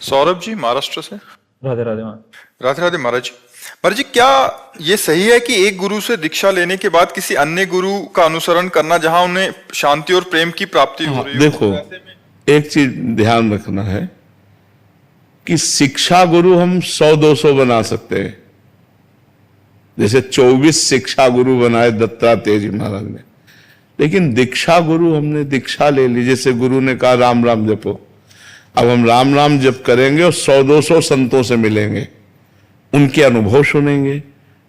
सौरभ जी महाराष्ट्र से। राधे राधे माँ। राधे राधे महाराज जी। महाराज जी, क्या ये सही है कि एक गुरु से दीक्षा लेने के बाद किसी अन्य गुरु का अनुसरण करना जहां उन्हें शांति और प्रेम की प्राप्ति हो रही हो? देखो, एक चीज ध्यान रखना है कि शिक्षा गुरु हम 100-200 बना सकते हैं। जैसे 24 शिक्षा गुरु बनाए दत्तात्रेय जी महाराज ने, लेकिन दीक्षा गुरु हमने दीक्षा ले ली। जैसे गुरु ने कहा राम राम जपो, अब हम राम राम जप करेंगे और 100-200 संतों से मिलेंगे, उनके अनुभव सुनेंगे।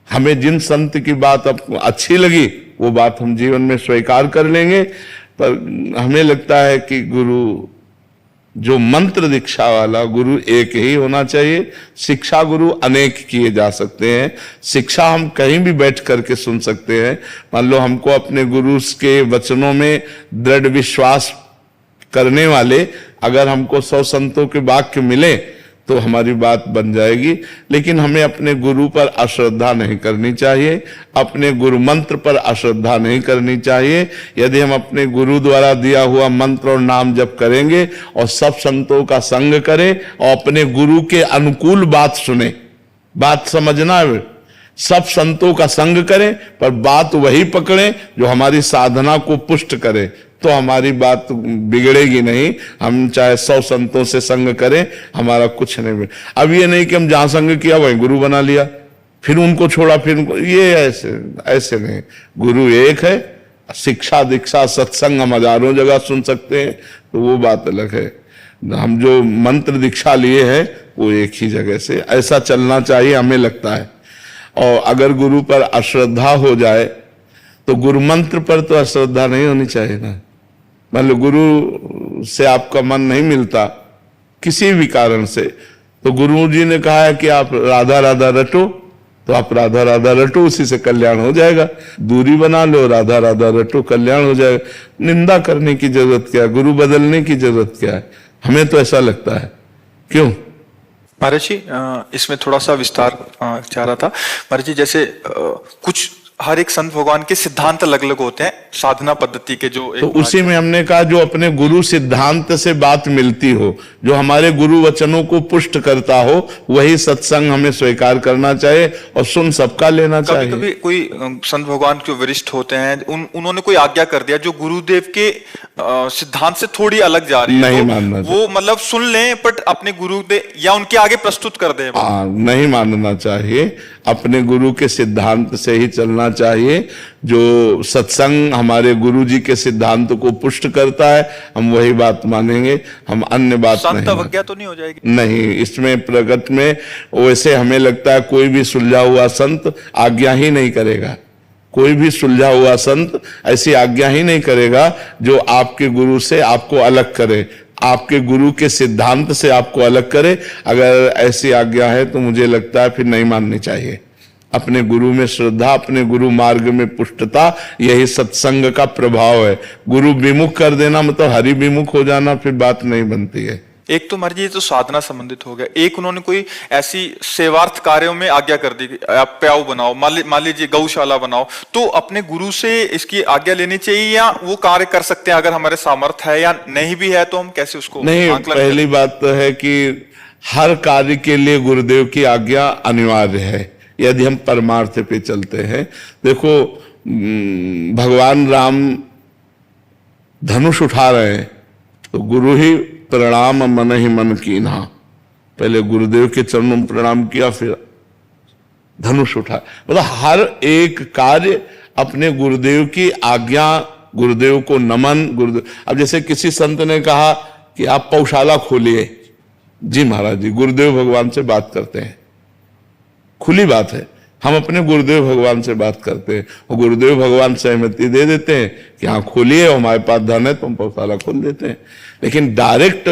हमें जिन संत की बात अच्छी लगी वो बात हम जीवन में स्वीकार कर लेंगे। पर हमें लगता है कि गुरु जो मंत्र दीक्षा वाला गुरु एक ही होना चाहिए। शिक्षा गुरु अनेक किए जा सकते हैं। शिक्षा हम कहीं भी बैठ करके सुन सकते हैं। मान लो हमको अपने गुरु के वचनों में दृढ़ विश्वास करने वाले अगर हमको 100 संतों के वाक्य मिले तो हमारी बात बन जाएगी। लेकिन हमें अपने गुरु पर अश्रद्धा नहीं करनी चाहिए, अपने गुरु मंत्र पर अश्रद्धा नहीं करनी चाहिए। यदि हम अपने गुरु द्वारा दिया हुआ मंत्र और नाम जप करेंगे और सब संतों का संग करें और अपने गुरु के अनुकूल बात सुने, बात समझना है, सब संतों का संग करें पर बात वही पकड़ें जो हमारी साधना को पुष्ट करे, तो हमारी बात बिगड़ेगी नहीं। हम चाहे 100 संतों से संग करें, हमारा कुछ नहीं बिगड़। अब ये नहीं कि हम जहां संग किया वहीं गुरु बना लिया, फिर उनको छोड़ा, फिर उनको, ये ऐसे नहीं। गुरु एक है। शिक्षा दीक्षा सत्संग हम हजारों जगह सुन सकते हैं, तो वो बात अलग है। हम जो मंत्र दीक्षा लिए हैं वो एक ही जगह से, ऐसा चलना चाहिए हमें लगता है। और अगर गुरु पर अश्रद्धा हो जाए तो गुरु मंत्र पर तो अश्रद्धा नहीं होनी चाहिए ना। मान लो गुरु से आपका मन नहीं मिलता किसी भी कारण से, तो गुरु जी ने कहा है कि आप राधा राधा रटो, तो आप राधा राधा रटो, उसी से कल्याण हो जाएगा। दूरी बना लो, राधा राधा रटो, कल्याण हो जाएगा। निंदा करने की जरूरत क्या है, गुरु बदलने की जरूरत क्या है? हमें तो ऐसा लगता है। क्यों महाराज जी, इसमें थोड़ा सा विस्तार चाह रहा था। महाराज जी, जैसे कुछ हर एक संत भगवान के सिद्धांत अलग अलग होते हैं साधना पद्धति के, जो तो उसी में हमने कहा जो अपने गुरु सिद्धांत से बात मिलती हो, जो हमारे गुरु वचनों को पुष्ट करता हो, वही सत्संग हमें स्वीकार करना चाहिए और सुन सबका लेना चाहिए। कभी कोई संत भगवान जो वरिष्ठ होते हैं उन्होंने कोई आज्ञा कर दिया जो गुरुदेव के सिद्धांत से थोड़ी अलग जा रही है, नहीं तो मानना वो मतलब सुन लें बट अपने गुरुदेव या उनके आगे प्रस्तुत कर दें। नहीं मानना चाहिए, अपने गुरु के सिद्धांत से ही चलना चाहिए। जो सत्संग हमारे गुरु जी के सिद्धांत को पुष्ट करता है हम वही बात मानेंगे, हम अन्य बात नहीं। अवज्ञा तो नहीं हो जाएगी? नहीं, इसमें प्रगट में वैसे हमें लगता है कोई भी सुलझा हुआ संत आज्ञा ही नहीं करेगा। कोई भी सुलझा हुआ संत ऐसी आज्ञा ही नहीं करेगा जो आपके गुरु से आपको अलग करे, आपके गुरु के सिद्धांत से आपको अलग करे। अगर ऐसी आज्ञा है तो मुझे लगता है फिर नहीं माननी चाहिए। अपने गुरु में श्रद्धा, अपने गुरु मार्ग में पुष्टता, यही सत्संग का प्रभाव है। गुरु विमुख कर देना मतलब हरि विमुख हो जाना, फिर बात नहीं बनती है। एक तो मर्जी तो साधना संबंधित हो गया, एक उन्होंने कोई ऐसी सेवार्थ कार्यों में आज्ञा कर दी, आप प्याऊ बनाओ, मान लीजिए गौशाला बनाओ, तो अपने गुरु से इसकी आज्ञा लेनी चाहिए या वो कार्य कर सकते हैं अगर हमारे सामर्थ्य है, या नहीं भी है तो हम कैसे उसको नहीं? पहली बात तो है कि हर कार्य के लिए गुरुदेव की आज्ञा अनिवार्य है यदि हम परमार्थ पे चलते हैं। देखो, भगवान राम धनुष उठा रहे हैं तो गुरु ही प्रणाम मन ही मन कीन्हा, पहले गुरुदेव के चरणों में प्रणाम किया फिर धनुष उठा। मतलब हर एक कार्य अपने गुरुदेव की आज्ञा, गुरुदेव को नमन। गुरुदेव, अब जैसे किसी संत ने कहा कि आप पौशाला खोलिए, जी महाराज जी, गुरुदेव भगवान से बात करते हैं, खुली बात है, हम अपने गुरुदेव भगवान से बात करते हैं और गुरुदेव भगवान सहमति दे देते हैं कि हाँ खोलिए, हमारे पास धन है तो हम पौशाला खोल देते हैं। लेकिन डायरेक्ट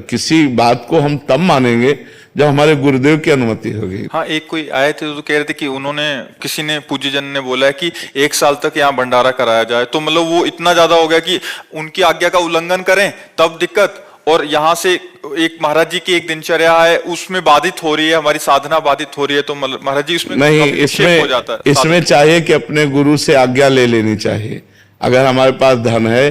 किसी बात को हम तब मानेंगे जब हमारे गुरुदेव की अनुमति होगी। हाँ, एक कोई आए थे तो कह रहे थे कि उन्होंने, किसी ने, पूज्य जन ने बोला है कि 1 साल तक यहाँ भंडारा कराया जाए, तो मतलब वो इतना ज्यादा हो गया कि उनकी आज्ञा का उल्लंघन करें तब दिक्कत, और यहाँ से एक महाराज जी की एक दिनचर्या है उसमें बाधित हो रही है, हमारी साधना बाधित हो रही है, तो महाराज जी उसमें नहीं, इसमें हो जाता है। इसमें चाहिए कि अपने गुरु से आज्ञा ले लेनी चाहिए। अगर हमारे पास धन है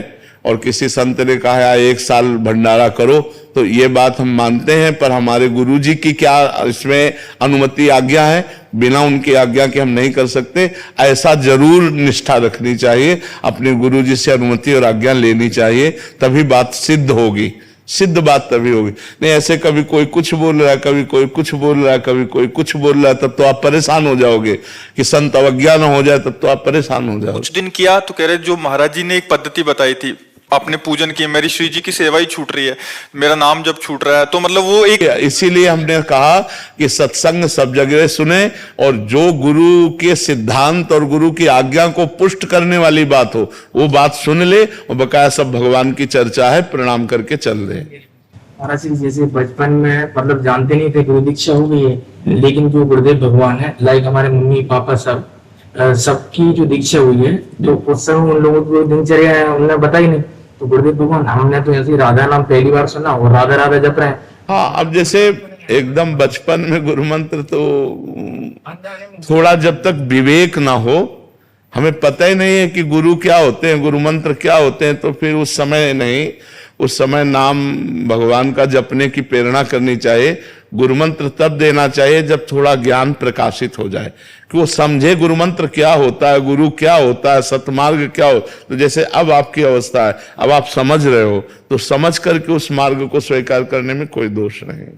और किसी संत ने कहा है 1 साल भंडारा करो, तो ये बात हम मानते हैं, पर हमारे गुरुजी की क्या इसमें अनुमति आज्ञा है, बिना उनकी आज्ञा के हम नहीं कर सकते। ऐसा जरूर निष्ठा रखनी चाहिए, अपने गुरुजी से अनुमति और आज्ञा लेनी चाहिए, तभी बात सिद्ध होगी, सिद्ध बात तभी होगी। नहीं ऐसे कभी कोई कुछ बोल रहा है, कभी कोई कुछ बोल रहा है, कभी कोई कुछ बोल रहा है, तब तो आप परेशान हो जाओगे कि संत अवज्ञा न हो जाए, तब तो आप परेशान हो जाओगे। कुछ दिन किया तो कह रहे जो महाराज जी ने एक पद्धति बताई थी, आपने पूजन की, मेरी श्री जी की सेवा ही छूट रही है, मेरा नाम जब छूट रहा है, तो मतलब वो एक, इसीलिए हमने कहा कि सत्संग सब जगह सुने, और जो गुरु के सिद्धांत और गुरु की आज्ञा को पुष्ट करने वाली बात हो वो बात सुन ले, और बकाया सब भगवान की चर्चा है, प्रणाम करके चल रहे। महाराज जी जैसे बचपन में मतलब जानते नहीं थे, गुरु दीक्षा हो गई है, लेकिन जो गुरुदेव भगवान है, लाइक हमारे मम्मी पापा सबकी जो दीक्षा हुई है, तो उस समय उन लोगों को दिनचर्या है उन्होंने बताई नहीं, तो गुरुदेव भगवान हमने तो ऐसे राधा नाम पहली बार सुना और राधा राधा जप रहे हैं। हाँ, अब जैसे एकदम बचपन में गुरु मंत्र तो थोड़ा जब तक विवेक ना हो, हमें पता ही नहीं है कि गुरु क्या होते हैं, गुरु मंत्र क्या होते हैं, तो फिर उस समय नहीं, उस समय नाम भगवान का जपने की प्रेरणा करनी चाहिए। गुरु मंत्र तब देना चाहिए जब थोड़ा ज्ञान प्रकाशित हो जाए, कि वो समझे गुरु मंत्र क्या होता है, गुरु क्या होता है, सतमार्ग क्या हो। तो जैसे अब आपकी अवस्था है, अब आप समझ रहे हो, तो समझ करके उस मार्ग को स्वीकार करने में कोई दोष नहीं।